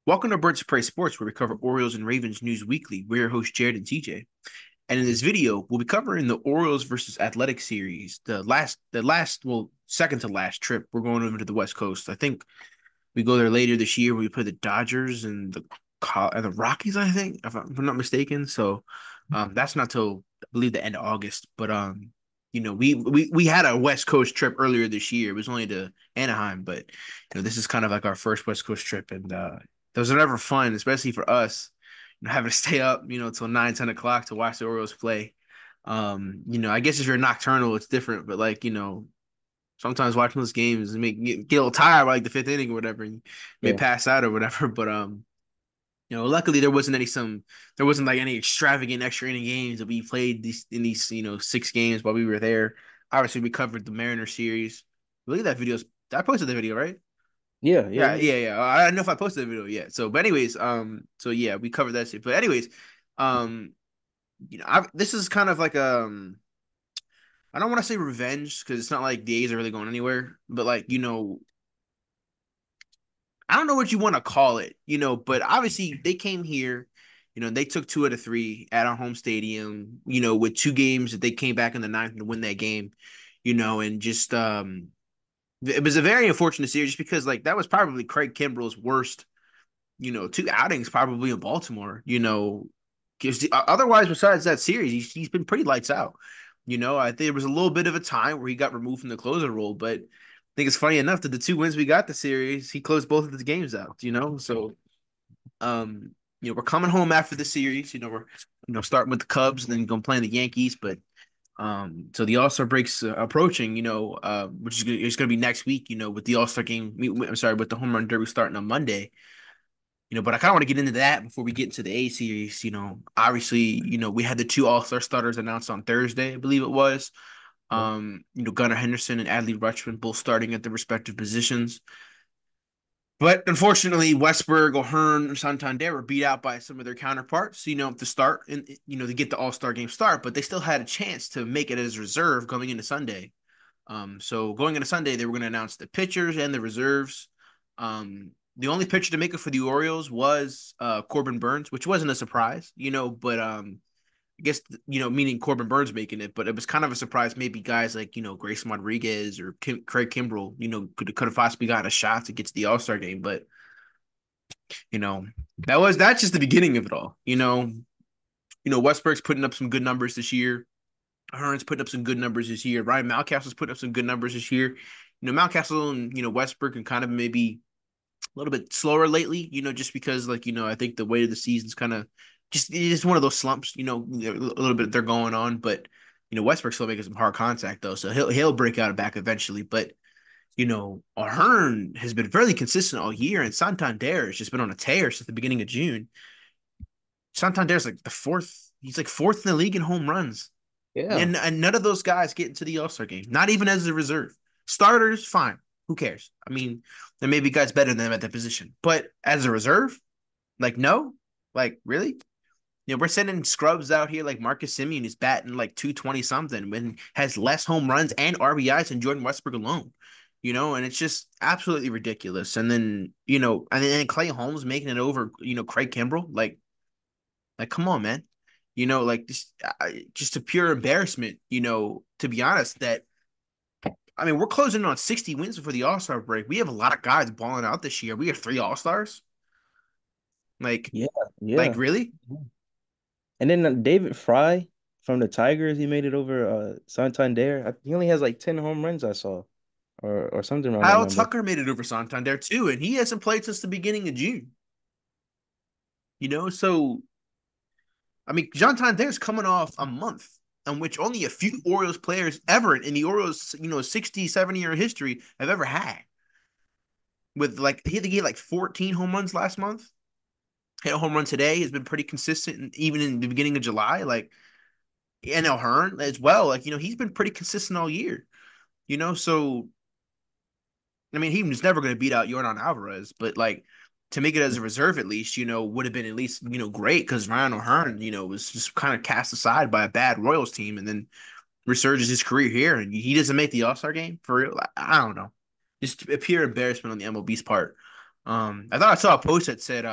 Welcome to Birds of Prey Sports, where we cover Orioles and Ravens news weekly. We're your hosts, Jared and TJ. And in this video, we'll be covering the Orioles versus Athletic series, well, second to last trip. We're going over to the West Coast. I think we go there later this year. We play the Dodgers and the Rockies, I think, if I'm not mistaken. So, that's not till I believe the end of August. But we had a West Coast trip earlier this year. It was only to Anaheim, but this is kind of like our first West Coast trip, and those are never fun, especially for us. Having to stay up, till 9, 10 o'clock to watch the Orioles play. I guess if you're nocturnal, it's different, but sometimes watching those games and get a little tired by like the fifth inning or whatever, and you may Yeah, pass out or whatever. But luckily there wasn't like any extravagant extra inning games that we played these 6 games while we were there. Obviously, we covered the Mariner series. I believe I posted the video, right? yeah, yeah. Yeah, You yeah, yeah. I don't know if I posted the video yet. So, but anyways, so yeah, we covered that shit. But anyways, um, this is kind of like I don't want to say revenge because it's not like the A's are really going anywhere, but I don't know what you want to call it, but obviously they came here, they took 2 out of 3 at our home stadium, with 2 games that they came back in the ninth to win that game, and just it was a very unfortunate series just because like that was probably Craig Kimbrell's worst, 2 outings probably in Baltimore, because otherwise besides that series, he's been pretty lights out. I think there was a little bit of a time where he got removed from the closer role, but I think it's funny enough that the 2 wins we got the series, he closed both of the games out. So we're coming home after the series. We're starting with the Cubs and then going playing the Yankees, but so the All Star break's approaching. Which is going to be next week. With the All Star game. I'm sorry, with the home run derby starting on Monday. But I kind of want to get into that before we get into the A series. Obviously, we had the 2 All-Star starters announced on Thursday, I believe it was. know, Gunnar Henderson and Adley Rutschman both starting at their respective positions. But unfortunately, Westberg, O'Hearn, and Santander were beat out by some of their counterparts, to start and to get the All-Star game start, but they still had a chance to make it as reserve going into Sunday. So going into Sunday, they were going to announce the pitchers and the reserves. The only pitcher to make it for the Orioles was Corbin Burns, which wasn't a surprise, but I guess meaning Corbin Burns making it, but it was kind of a surprise. Maybe guys like Grayson Rodriguez or Craig Kimbrell, could have possibly gotten a shot to get to the All Star game, but you know that's just the beginning of it all. Westbrook's putting up some good numbers this year. Hearn's putting up some good numbers this year. Ryan Mountcastle's putting up some good numbers this year. Mountcastle and Westbrook and kind of maybe a little bit slower lately. Just because I think the weight of the season's kind of just it's one of those slumps. A little bit they're going on, but Westbrook's still making some hard contact though, so he'll break out back eventually. But Ahern has been fairly consistent all year, and Santander has just been on a tear since the beginning of June. Santander's like the fourth. He's like fourth in the league in home runs. yeah, And none of those guys get into the All Star game, not even as a reserve. Starters, fine. Who cares? I mean, there may be guys better than them at that position, but as a reserve, like no, like really? We're sending scrubs out here like Marcus Semien is batting like 220 something when has less home runs and RBIs than Jordan Westbrook alone. And it's just absolutely ridiculous. And then, and then Clay Holmes making it over, Craig Kimbrell. Like, come on, man. Like just a pure embarrassment. To be honest, that I mean, we're closing in on 60 wins before the All Star break. We have a lot of guys balling out this year. We have 3 All-Stars. Like, yeah, like yeah. really? And then David Fry from the Tigers, he made it over Santander. He only has like 10 home runs I saw, or something around that Kyle number. Tucker made it over Santander too, and he hasn't played since the beginning of June. So I mean, John Tander's coming off a month in which only a few Orioles players ever in the Orioles, 60, 70-year history have ever had. With like he had to get like 14 home runs last month. Hit a home run today has been pretty consistent, even in the beginning of July. Like NL Hearn as well. Like he's been pretty consistent all year. So I mean he was never going to beat out Yordan Alvarez, but like to make it as a reserve at least, would have been at least great because Ryan O'Hearn, was just kind of cast aside by a bad Royals team, and then resurges his career here, and he doesn't make the All Star game for real. I don't know, just a pure embarrassment on the MLB's part. I thought I saw a post that said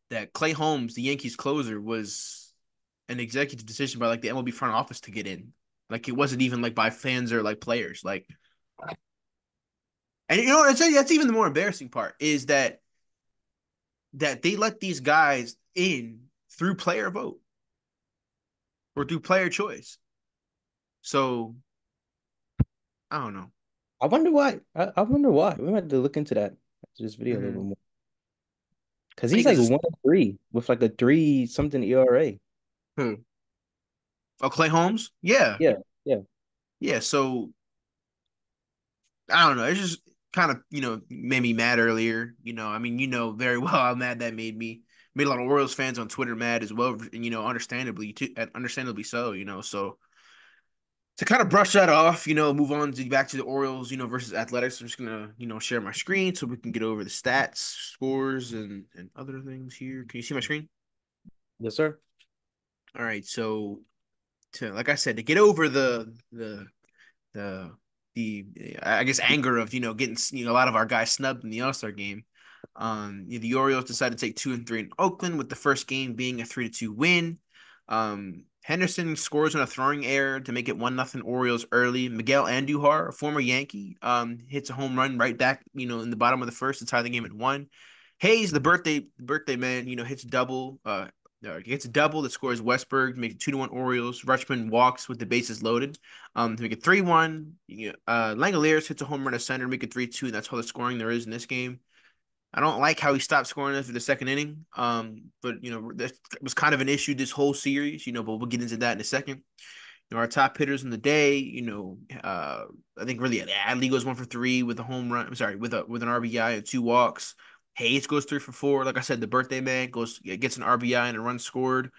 that Clay Holmes, the Yankees closer, was an executive decision by like the MLB front office to get in. Like it wasn't even like by fans or like players. Like, and you know, that's even the more embarrassing part is that they let these guys in through player vote or through player choice. So I don't know. I wonder why. I wonder why. We might have to look into that after this video a little Mm-hmm. bit more. Because I he's think like it's 1-3 with like a three something ERA. who? Oh, Clay Holmes. Yeah, Yeah, yeah. yeah. So I don't know. It's just kind of made me mad earlier. I mean, very well how mad that made me. Made a lot of Orioles fans on Twitter mad as well, and understandably too, understandably so. So to kind of brush that off, move on to back to the Orioles, versus Athletics. I'm just gonna, share my screen so we can get over the stats, scores, and other things here. Can you see my screen? Yes, sir. All right. So to like I said, to get over the the I guess anger of getting a lot of our guys snubbed in the All Star game. The Orioles decided to take 2-3 in Oakland, with the first game being a 3-2 win. Henderson scores on a throwing error to make it 1-0 Orioles early. Miguel Andujar, a former Yankee, hits a home run right back, in the bottom of the first to tie the game at 1. Hayes, the birthday man, hits a double. Gets a double that scores Westberg, makes it 2-1 Orioles. Rutschman walks with the bases loaded, to make it 3-1. Langoliers hits a home run to center, make it 3-2, and that's all the scoring there is in this game. I don't like how he stopped scoring after the second inning. But that was kind of an issue this whole series, but we'll get into that in a second. Our top hitters in the day, I think really Adley goes 1 for 3 with a home run. I'm sorry, with an RBI and 2 walks. Hayes goes 3 for 4. Like I said, the birthday man gets an RBI and a run scored.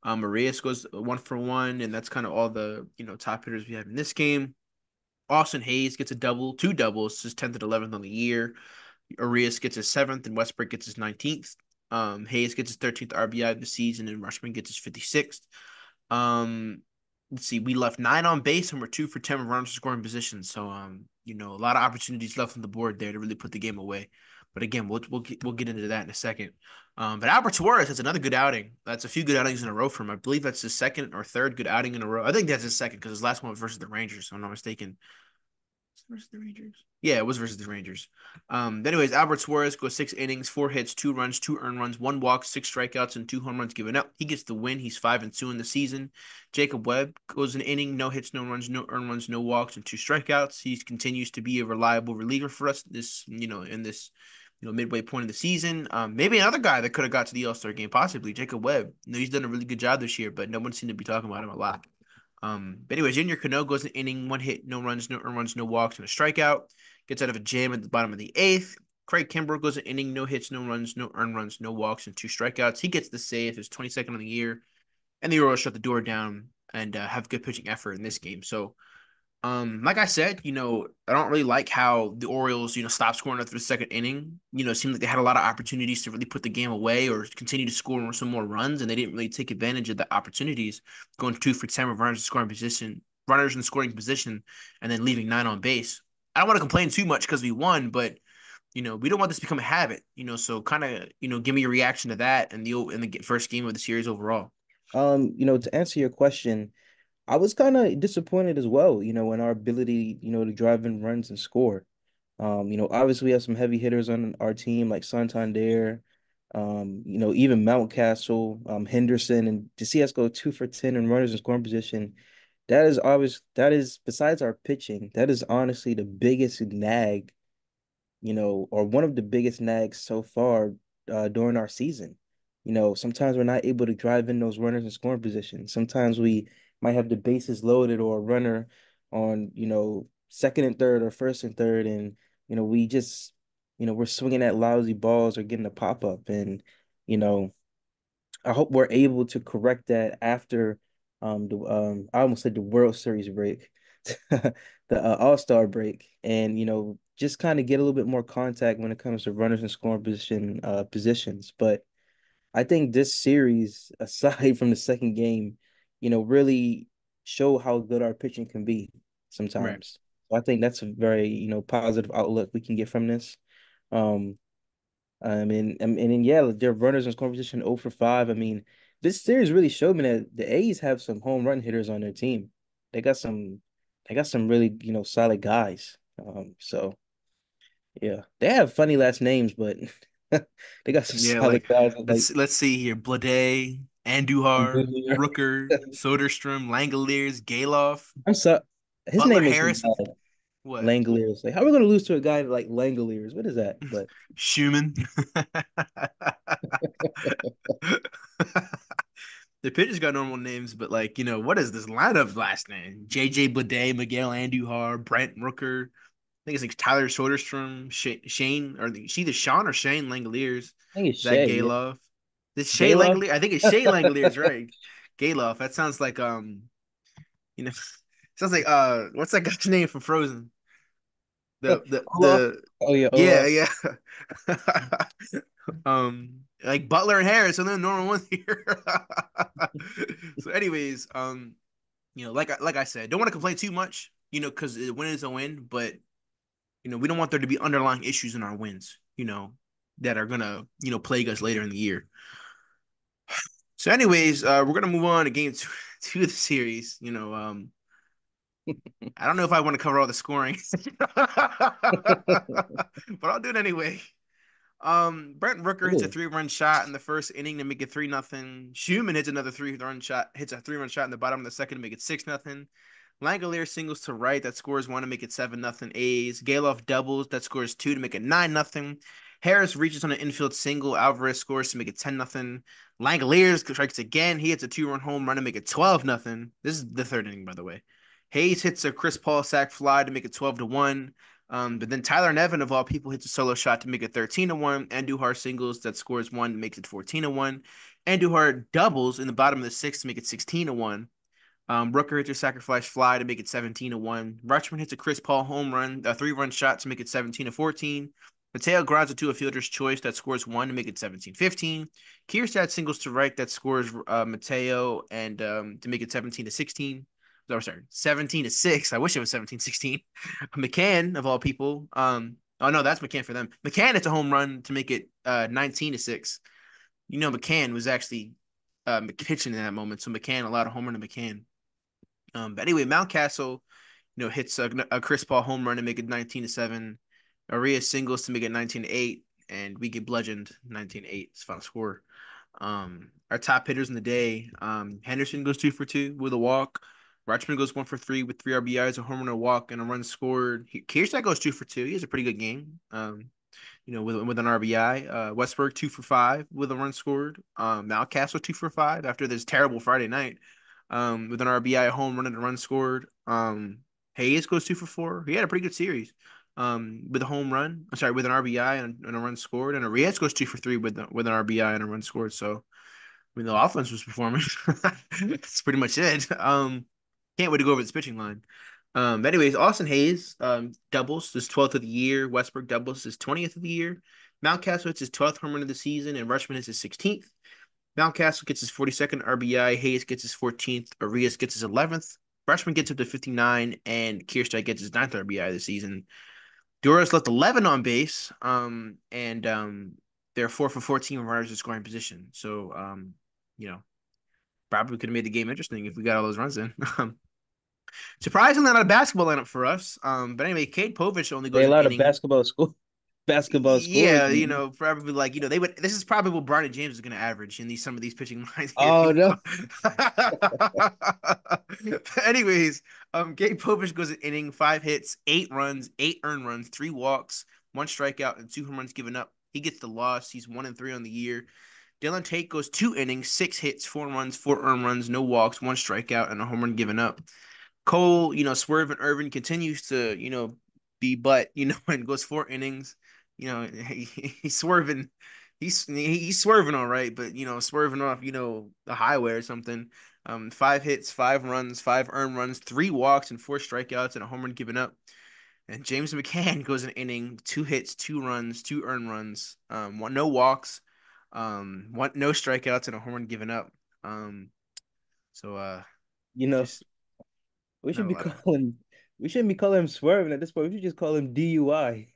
Marias goes 1 for 1, and that's kind of all the top hitters we have in this game. Austin Hayes gets a double, two doubles, his 10th and 11th on the year. Arias gets his 7th, and Westbrook gets his 19th. Hayes gets his 13th RBI of the season, and Rushman gets his 56th. Um, let's see, we left 9 on base, and we're 2 for 10 with runners scoring position. So, a lot of opportunities left on the board there to really put the game away. But again, we'll get into that in a second. But Albert Suarez has another good outing. That's a few good outings in a row for him. I believe that's his second or third good outing in a row. I think that's his second because his last one was versus the Rangers, if I'm not mistaken. Versus the Rangers. Yeah, it was versus the Rangers. Anyways, Albert Suarez goes 6 innings, 4 hits, 2 runs, 2 earned runs, 1 walk, 6 strikeouts, and 2 home runs given up. He gets the win. He's 5-2 in the season. Jacob Webb goes an inning, no hits, no runs, no earned runs, no walks, and 2 strikeouts. He continues to be a reliable reliever for us in this midway point of the season. Maybe another guy that could have got to the All Star game, possibly Jacob Webb. He's done a really good job this year, but no one seemed to be talking about him a lot. But anyways, Junior Cano goes an inning, 1 hit, no runs, no earned runs, no walks, and a strikeout. Gets out of a jam at the bottom of the eighth. Craig Kimbrell goes an inning, no hits, no runs, no earned runs, no walks, and 2 strikeouts. He gets the save, his 22nd on the year, and the Orioles shut the door down and have good pitching effort in this game. So like I said, I don't really like how the Orioles, stopped scoring after the second inning. It seemed like they had a lot of opportunities to really put the game away or continue to score some more runs, and they didn't really take advantage of the opportunities, going 2 for 10 with runners in scoring position, and then leaving 9 on base. I don't want to complain too much because we won, but we don't want this to become a habit. So kind of, give me your reaction to that and the first game of the series overall. To answer your question, I was kind of disappointed as well, in our ability, to drive in runs and score. Obviously we have some heavy hitters on our team like Santander, even Mountcastle, Henderson, and to see us go 2 for 10 in runners in scoring position, that is besides our pitching, that is honestly the biggest nag, or one of the biggest nags so far during our season. Sometimes we're not able to drive in those runners in scoring position. Sometimes we might have the bases loaded or a runner on, second and third or first and third, and we just, we're swinging at lousy balls or getting a pop up, and you know, I hope we're able to correct that after the I almost said the World Series break, the All-Star break, and just kind of get a little bit more contact when it comes to runners and scoring positions. But I think this series, aside from the second game, really show how good our pitching can be Right. sometimes. So I think that's a very, positive outlook we can get from this. Um, and then yeah, their runners in scoring position 0 for 5. I mean, this series really showed me that the A's have some home run hitters on their team. They got some, they got some really, solid guys. So yeah, they have funny last names, but they got some Yeah, solid like guys like let's see here. Blade, Andujar, Andujar. Rooker, Soderstrom, Langoliers, Galoff, I'm so his Butler name makes me Harris, and mad. what? Langoliers. Like, how are we gonna lose to a guy like Langoliers? What is that? But Schumann. The pitchers got normal names, but like, what is this lineup last name? JJ Blade, Miguel Andujar, Brent Rooker. I think it's like Tyler Soderstrom, Shane, or it's either Sean or Shane Langoliers. I think it's Zach Shay. Yeah, Galoff. This Shay Gala. Langoliers. I think it's Shay Langoliers, right? Galoff. That sounds like you know, sounds like what's that guy's name from Frozen? Olaf. The Oh yeah, yeah, Olaf. yeah. Like Butler and Harris are the normal ones here. So, anyways, like I said, don't want to complain too much, because a win is a win, but we don't want there to be underlying issues in our wins, that are gonna, plague us later in the year. So, anyways, we're gonna move on to game two, two of the series. I don't know if I want to cover all the scoring, but I'll do it anyway. Brent Rooker hits a Really? 3-run shot in the first inning to make it 3-0. Schumann hits another 3-run shot, hits a 3-run shot in the bottom of the second to make it 6-0. Langolier singles to right that scores one to make it 7-0 A's. Galoff doubles that scores two to make it 9-0. Harris reaches on an infield single. Alvarez scores to make it 10-0. Langolier strikes again. He hits a 2-run home run to make it 12-0. This is the third inning, by the way. Hayes hits a Chris Paul sac fly to make it 12-1. But then Tyler Nevin, of all people, hits a solo shot to make it 13-1. Andujar singles that scores one, makes it 14-1. Andujar doubles in the bottom of the sixth to make it 16-1. Rooker hits a sacrifice fly to make it 17-1. Rutschman hits a Chris Paul home run, a 3-run shot to make it 17-14. Mateo grounds it to a fielder's choice that scores one to make it 17-15. Kierstad singles to right that scores Mateo and to make it 17-16. Oh, sorry, 17-6. I wish it was 17-16. McCann, of all people. Oh no, that's McCann for them. McCann hits a home run to make it 19-6. McCann was actually pitching in that moment, so McCann allowed a home run to McCann. But anyway, Mountcastle, hits a Chris Paul home run to make it 19-7. Arias singles to make it 19-8, and we get bludgeoned 19-8. It's final score. Our top hitters in the day, Henderson goes 2 for 2 with a walk. Rutschman goes 1 for 3 with 3 RBIs, a home run, a walk, and a run scored. Kierstead goes 2 for 2. He has a pretty good game. With an RBI. Westberg 2 for 5 with a run scored. Mountcastle 2 for 5 after this terrible Friday night. With an RBI, a home run, and a run scored. Hayes goes 2 for 4. He had a pretty good series. With a home run. I'm sorry, with an RBI and a run scored. And Arias goes 2 for 3 with an RBI and a run scored. So the offense was performing. That's pretty much it. Can't wait to go over this pitching line. Anyways, Austin Hayes doubles his 12th of the year. Westbrook doubles his 20th of the year. Mountcastle hits his 12th home run of the season, and Rushman hits his 16th. Mountcastle gets his 42nd RBI. Hayes gets his 14th. Arias gets his 11th. Rushman gets up to 59, and Kierstead gets his 9th RBI of the season. Duras left 11 on base, and they're 4 for 14 runners in scoring position. So, you know, probably could have made the game interesting if we got all those runs in. Surprisingly, not a basketball lineup for us. But anyway, Cade Povich only They goes an allowed a inning. basketball scores. Yeah, probably like they would. This is probably what Bronny James is going to average in some of these pitching lines here. Oh no. Anyways, Gabe Povich goes an inning, 5 hits, 8 runs, 8 earned runs, 3 walks, 1 strikeout, and 2 home runs given up. He gets the loss. He's 1-3 on the year. Dylan Tate goes 2 innings, 6 hits, 4 runs, 4 earned runs, no walks, 1 strikeout, and a home run given up. Cole, Swerve and Irvin continues to, be butt, and goes 4 innings. He's swerving. He's swerving all right, but swerving off, the highway or something. 5 hits, 5 runs, 5 earned runs, 3 walks, and 4 strikeouts, and a home run given up. And James McCann goes an inning, 2 hits, 2 runs, 2 earned runs, no walks, no strikeouts, and a home run given up. Um, so You know, just we not should a be lot of calling we shouldn't be calling him swerving at this point. We should just call him DUI.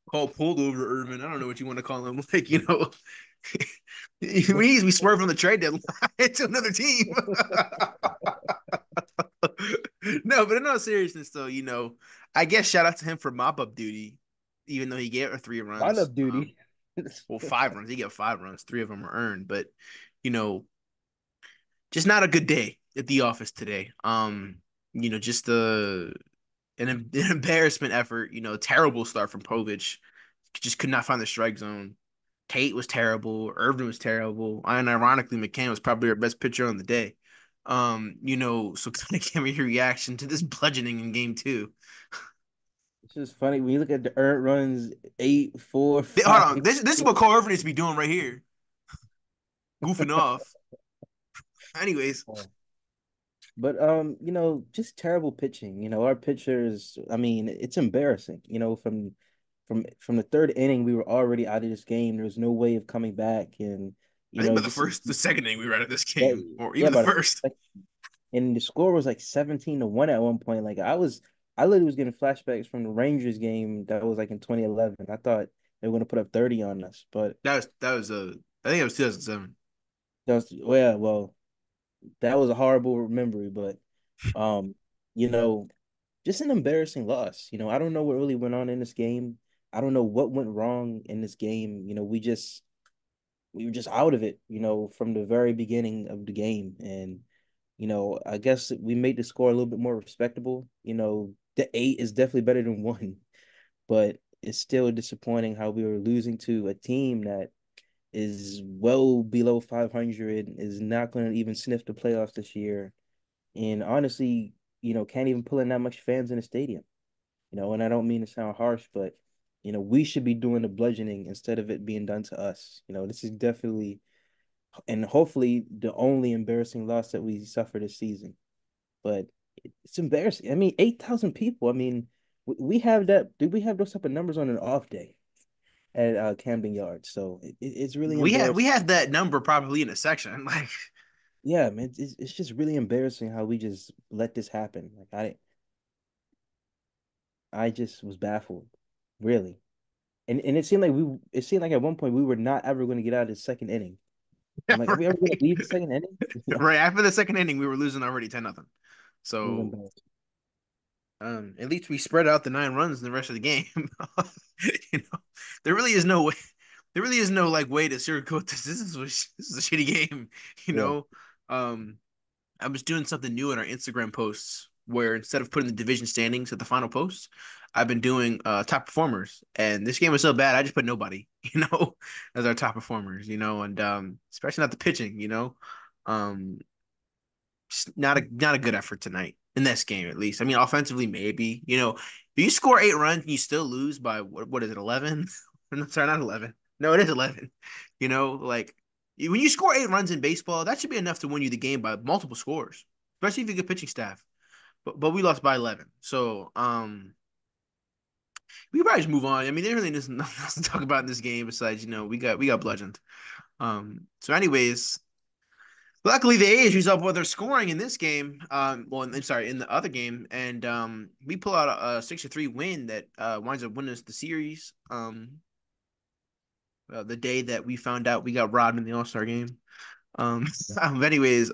Call pulled over Irvin. I don't know what you want to call him. Like, we need to be swerved from the trade deadline to another team. No, but in all seriousness, though, I guess shout out to him for mop up duty, even though he gave her three runs. Lineup duty. Well, 5 runs. He got 5 runs. Three of them were earned, but you know, just not a good day at the office today. Just an embarrassment effort. Terrible start from Povich. Just could not find the strike zone. Tate was terrible. Irvin was terrible. And ironically, McCann was probably our best pitcher on the day. So kind of give me your reaction to this bludgeoning in game two. It's just funny when you look at the earned runs, eight, four, Hold five. on. This is what Cole Irvin needs to be doing right here. Goofing off. Anyways, But just terrible pitching. Our pitchers, I mean, it's embarrassing. From the third inning, we were already out of this game. There was no way of coming back. And, I think by this is the second inning we were out of this that, game, or yeah, even the but first. and the score was like 17-1 at one point. I literally was getting flashbacks from the Rangers game that was like in 2011. I thought they were going to put up 30 on us, but I think it was 2007. that was, well, yeah, well, that was a horrible memory, but um, you know, just an embarrassing loss. I don't know what really went on in this game. I don't know what went wrong in this game. We were just out of it, from the very beginning of the game. And, I guess we made the score a little bit more respectable. The eight is definitely better than one, but it's still disappointing how we were losing to a team that is well below 500, is not going to even sniff the playoffs this year. And honestly, can't even pull in that much fans in the stadium. And I don't mean to sound harsh, but we should be doing the bludgeoning instead of it being done to us. This is definitely and hopefully the only embarrassing loss that we suffer this season. But it's embarrassing. I mean, 8,000 people. I mean, we have that. Do we have those type of numbers on an off day at Camden Yards? So it's really We embarrassing. have that number probably in a section. Like Yeah, man, it's just really embarrassing how we just let this happen. Like I just was baffled, really. And it seemed like at one point we were not ever going to get out of the second inning. I'm like, are we ever going to leave the second inning? right after the second inning, we were losing already 10-0. It was So embarrassing. at least we spread out the 9 runs in the rest of the game. you know, there really is no way. There really is no like way to sugarcoat this. This is a shitty game. You Yeah. know, um, I was doing something new in our Instagram posts where instead of putting the division standings at the final post, I've been doing top performers. And this game was so bad, I just put nobody, as our top performers, and especially not the pitching. Um, just not a good effort tonight in this game, at least. I mean, offensively, maybe. If you score 8 runs and you still lose by what is it, 11? No, sorry, not 11. No, it is 11. Like when you score 8 runs in baseball, that should be enough to win you the game by multiple scores, especially if you get pitching staff. But we lost by 11. So we probably just move on. I mean, there really isn't nothing else to talk about in this game besides we got bludgeoned. So anyways, luckily, the A's use up what they're scoring in this game. Well, I'm sorry, in the other game, and we pull out a 6-3 win that winds up winning us the series. The day that we found out we got robbed in the All Star game. Anyways,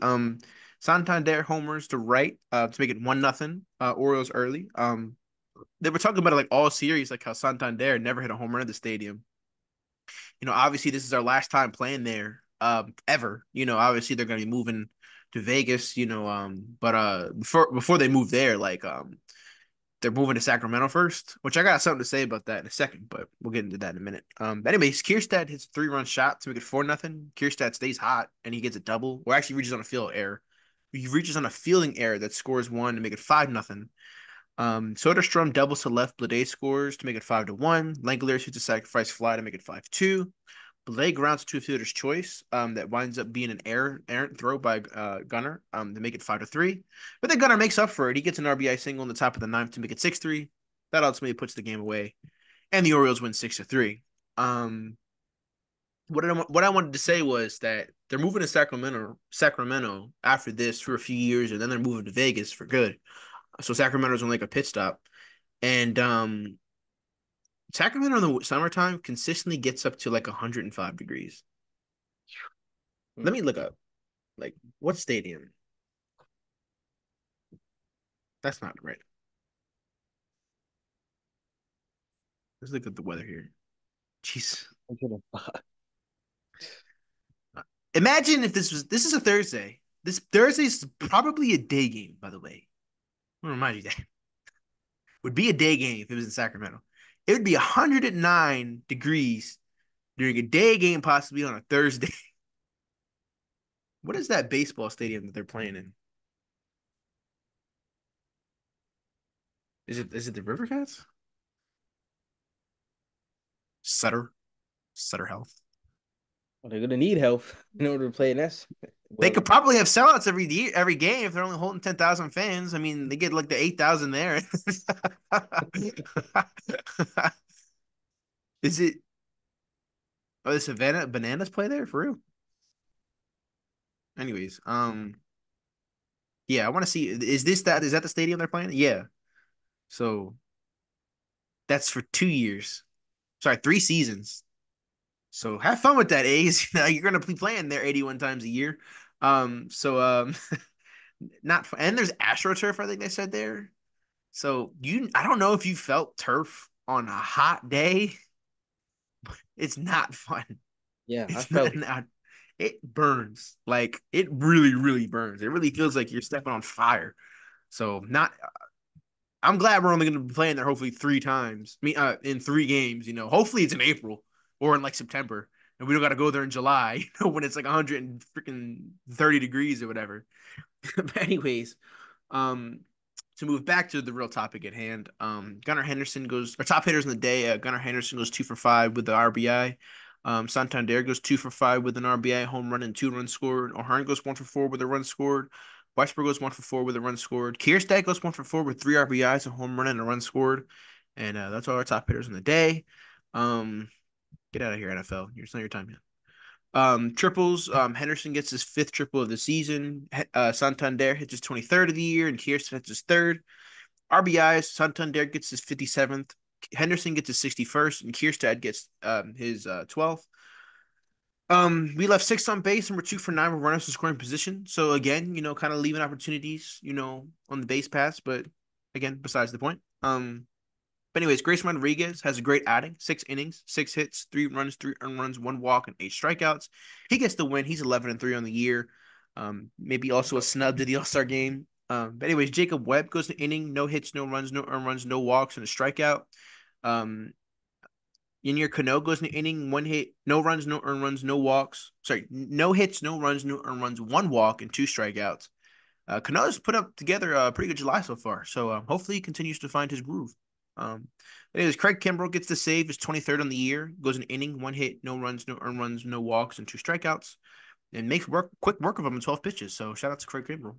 Santander homers to right to make it 1-0. Orioles early. They were talking about it like all series, like how Santander never hit a home run at the stadium. Obviously this is our last time playing there ever. Obviously they're gonna be moving to Vegas, but before they move there, like they're moving to Sacramento first, which I got something to say about that in a second, but we'll get into that in a minute. Anyways, Kierstad hits a 3-run shot to make it 4-0. Kierstad stays hot and he gets a double, or actually reaches on a field error. He reaches on a fielding error that scores one to make it 5-0. Soderstrom doubles to left. Blade scores to make it 5-1. Langoliers shoots a sacrifice fly to make it 5-2. Blade grounds to a fielder's choice that winds up being an errant throw by Gunnar to make it 5-3. But then Gunnar makes up for it. He gets an RBI single in the top of the ninth to make it 6-3. That ultimately puts the game away. And the Orioles win 6-3. Um, what I wanted to say was that they're moving to Sacramento after this for a few years, and then they're moving to Vegas for good. So Sacramento's only like a pit stop. And Sacramento in the summertime consistently gets up to like 105 degrees. Let Hmm. me look up like what stadium. That's not right. Let's look at the weather here. Jeez. Imagine if this is a Thursday. This Thursday is probably a day game, by the way. I want to remind you that would be a day game if it was in Sacramento. It would be 109 degrees during a day game, possibly on a Thursday. What is that baseball stadium that they're playing in? Is it the River Cats? Sutter Sutter Health. Well, they're gonna need help in order to play in this They could weather. probably have sellouts every year, every game if they're only holding 10,000 fans. I mean, they get like the 8,000 there. Is it? Oh, the Savannah Bananas play there for real? Anyways, yeah, I want to see. Is that the stadium they're playing? Yeah. So that's for 2 years. Sorry, 3 seasons. So have fun with that, A's. You're gonna be playing there 81 times a year. So not fun. And there's AstroTurf, I think they said there. So I don't know if you felt turf on a hot day. It's not fun. Yeah, I It's felt it. not. It burns. Like it really, really burns. It really feels like you're stepping on fire. So not. I'm glad we're only going to be playing there hopefully 3 times. I mean, in 3 games. Hopefully it's in April or in like September, and we don't got to go there in July. When it's like 100 and freaking 30 degrees or whatever. But anyways, um, to move back to the real topic at hand, Gunnar Henderson goes, our top hitters in the day. Gunnar Henderson goes 2 for 5 with the RBI. Santander goes 2 for 5 with an RBI, home run, and 2 runs scored. O'Hearn goes 1 for 4 with a run scored. Weisberg goes 1 for 4 with a run scored. Kierstad goes 1 for 4 with 3 RBIs, a home run, and a run scored. And that's all our top hitters in the day. Um, get out of here, NFL. It's not your time yet. Triples. Henderson gets his 5th triple of the season. Santander hits his 23rd of the year, and Kiersten hits his third. RBIs. Santander gets his 57th. Henderson gets his 61st, and Kierstad gets his 12th. We left 6 on base, and we're 2 for 9 with runners in scoring position. So again, kind of leaving opportunities, on the base paths, but again, besides the point. But anyways, Grayson Rodriguez has a great outing. 6 innings, 6 hits, 3 runs, 3 earned runs, 1 walk, and 8 strikeouts. He gets the win. He's 11-3 on the year. Maybe also a snub to the All-Star game. But anyways, Jacob Webb goes to inning, no hits, no runs, no earned runs, no walks, and a strikeout. Um, Ynier Cano goes to inning, 1 hit, no runs, no earned runs, no walks. Sorry, no hits, no runs, no earned runs, 1 walk, and 2 strikeouts. Cano's put up together a pretty good July so far, so hopefully he continues to find his groove. Um, Anyways, Craig Kimbrell gets the save, his 23rd on the year, goes an inning, 1 hit, no runs, no earned runs, no walks, and 2 strikeouts, and makes quick work of him in 12 pitches. So shout out to Craig Kimbrell.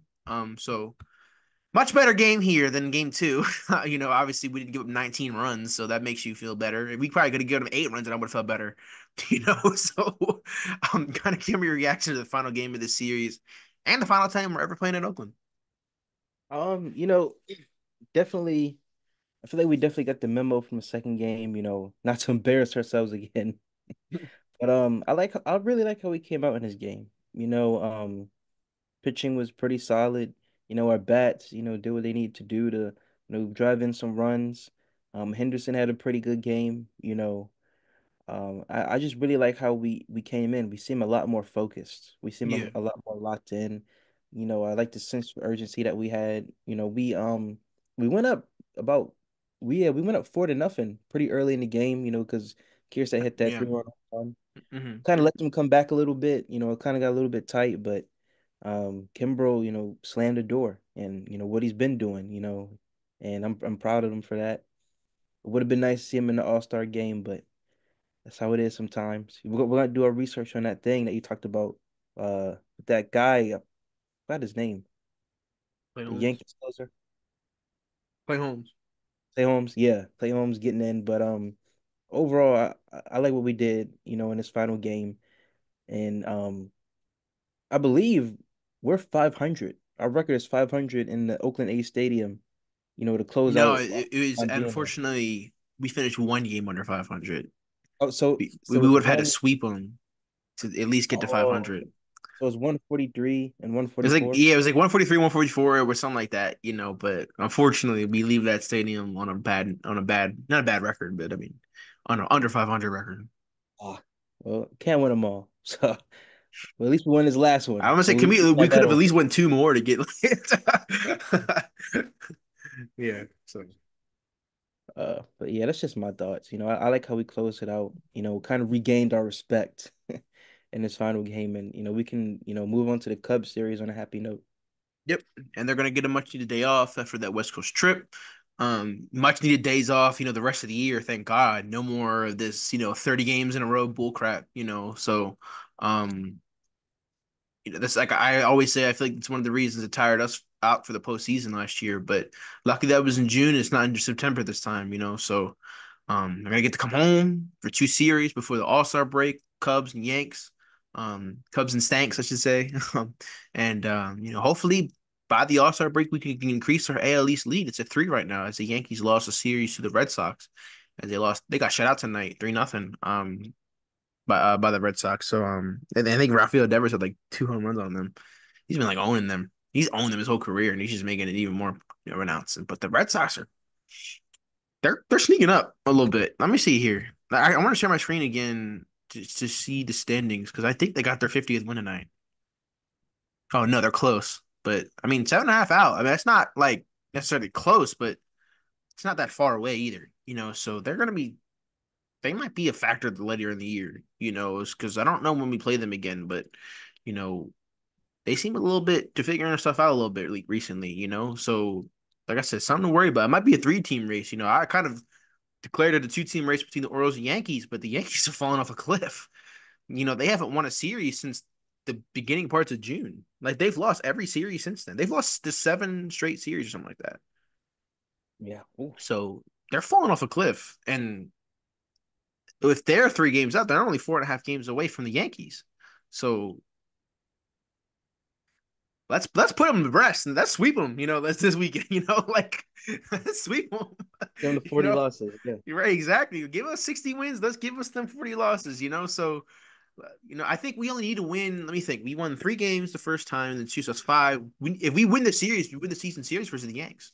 So much better game here than game two. Obviously we didn't give up 19 runs, so that makes you feel better. We probably could have given him 8 runs, and I would have felt better. So kind of give me your reaction to the final game of this series and the final time we're ever playing in Oakland. you know, definitely I feel like we definitely got the memo from the second game, not to embarrass ourselves again. But I really like how we came out in this game. Pitching was pretty solid. Our bats, did what they need to do to, drive in some runs. Henderson had a pretty good game. I just really like how we came in. We seem a lot more focused. We seem Yeah, a lot more locked in. I like the sense of urgency that we had. We went up about we went up 4-0 pretty early in the game, because Kiersey hit that yeah. 3-run home run. Hmm. Kind of let them come back a little bit. It kind of got a little bit tight, but Kimbrough, slammed the door and what he's been doing, and I'm proud of him for that. It would have been nice to see him in the All-Star game, but that's how it is sometimes. We're gonna do our research on that thing that you talked about. That guy, what his name? Play The Holmes. Yankees closer, Play Holmes. Clay Holmes. Yeah, Clay Holmes getting in. But overall, I like what we did, in this final game, and I believe we're 500. Our record is 500 in the Oakland A's stadium. to close No, out it was on being there. unfortunately we finished one game under 500. Oh, so We so would it's have had to one. sweep them to at least get to Oh, 500. so it's 143 and It was like 144. yeah, it was like 143, 144 or something like that, you know. But unfortunately, we leave that stadium on a bad, not a bad record, but I mean, on an under 500 record. Ah, well, can't win them all. So, well, at least we won this last I one. want to say, So can we we have could that have at over. least won two more to get. Yeah. So But yeah, that's just my thoughts. I like how we closed it out. Kind of regained our respect in this final game, and we can move on to the Cubs series on a happy note. yep, and they're gonna get a much needed day off after that West Coast trip. Much needed days off. The rest of the year. Thank God, no more of this. 30 games in a row bull crap. So um, that's like I always say. I feel like it's one of the reasons it tired us out for the postseason last year. But lucky that was in June. It's not in September this time. So I'm gonna get to come home for two series before the All Star break. Cubs and Yanks. Cubs and Stanks, I should say. And hopefully by the All Star break we can increase our AL East lead. It's at three right now as the Yankees lost a series to the Red Sox. As they got shut out tonight, 3-0. By the Red Sox. So and I think Rafael Devers had like two home runs on them. He's been like owning them. He's owned them his whole career, and he's just making it even more renounced. But the Red Sox are they're sneaking up a little bit. Let me see here. I want to share my screen again to see the standings because I think they got their 50th win tonight. Oh no, they're close. But I mean, 7.5 out. I mean, that's not like necessarily close, but it's not that far away either. So they're gonna be they might be a factor later in the year, because I don't know when we play them again, but you know, they seem a little bit to figuring their stuff out a little bit recently, So like I said, something to worry about. It might be a three-team race. I kind of declared it a two-team race between the Orioles and Yankees, but the Yankees are falling off a cliff. They haven't won a series since the beginning parts of June. Like they've lost every series since then. They've lost the seven straight series or something like that. Yeah. Ooh. So they're falling off a cliff. And if they're 3 games out, they're only 4.5 games away from the Yankees. So let's put them to rest and let's sweep them. That's this weekend. Like let's sweep them. Give them the you 40 know, losses. Yeah. you're right. Exactly. Give us 60 wins. Let's give us them 40 losses. So I think we only need to win. Let me think. We won 3 games the first time, and then two, so that's five. If we win the series, we win the season series versus the Yanks.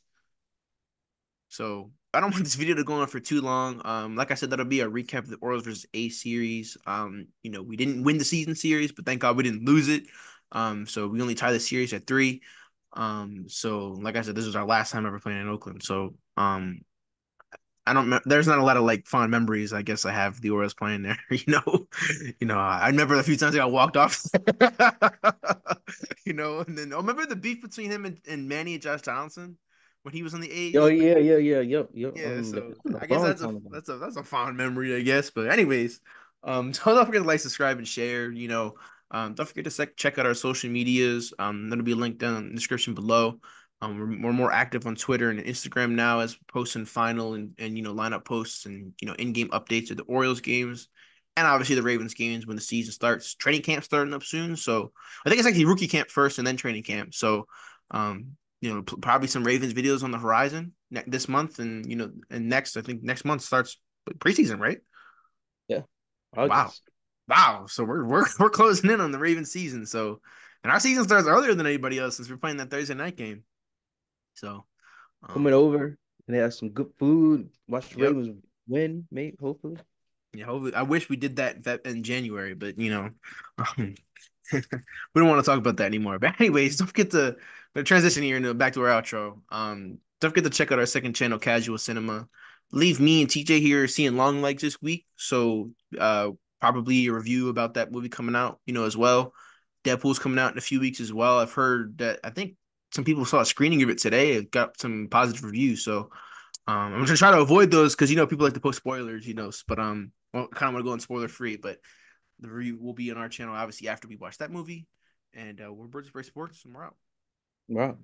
So I don't want this video to go on for too long. Like I said, that'll be a recap of the Orioles versus A series. We didn't win the season series, but thank God we didn't lose it. So we only tied the series at three. So like I said, this was our last time ever playing in Oakland. So I don't. There's not a lot of like fond memories. I guess I have the Orioles playing there. I remember a few times I got walked off. And then remember the beef between him and Manny and Josh Donaldson when he was on the Oh A's. yeah, yeah, yeah, yep, yep. I Yeah, remember so that. A I guess long that's a time ago. that's a fond memory, I guess. But anyways, so don't forget to like, subscribe, and share. Don't forget to check out our social medias. That'll be linked down in the description below. We're more active on Twitter and Instagram now as posting final and lineup posts and in-game updates of the Orioles games and obviously the Ravens games when the season starts. Training camp starting up soon, so I think it's actually rookie camp first and then training camp. So probably some Ravens videos on the horizon this month, and next. I think next month starts preseason, right? Yeah. Wow, August. wow. So we're closing in on the Ravens season. So, and our season starts earlier than anybody else since we're playing that Thursday night game. So, Coming um, over and they have some good food. Watch the yep. Ravens win, mate, hopefully. Yeah, hopefully, I wish we did that in January, but um, we don't want to talk about that anymore. But anyways, don't forget to transition here into back to our outro. Don't forget to check out our second channel, Casual Cinema. Leave me and TJ here seeing Long Legs this week, so probably a review about that movie coming out, as well. Deadpool's coming out in a few weeks as well. I've heard that I think some people saw a screening of it today. It got some positive reviews, so I'm gonna try to avoid those because people like to post spoilers, but well, kind of want to go on spoiler free, but the review will be on our channel obviously after we watch that movie. And we're Birds of Prey Sports, and we're out. Wow.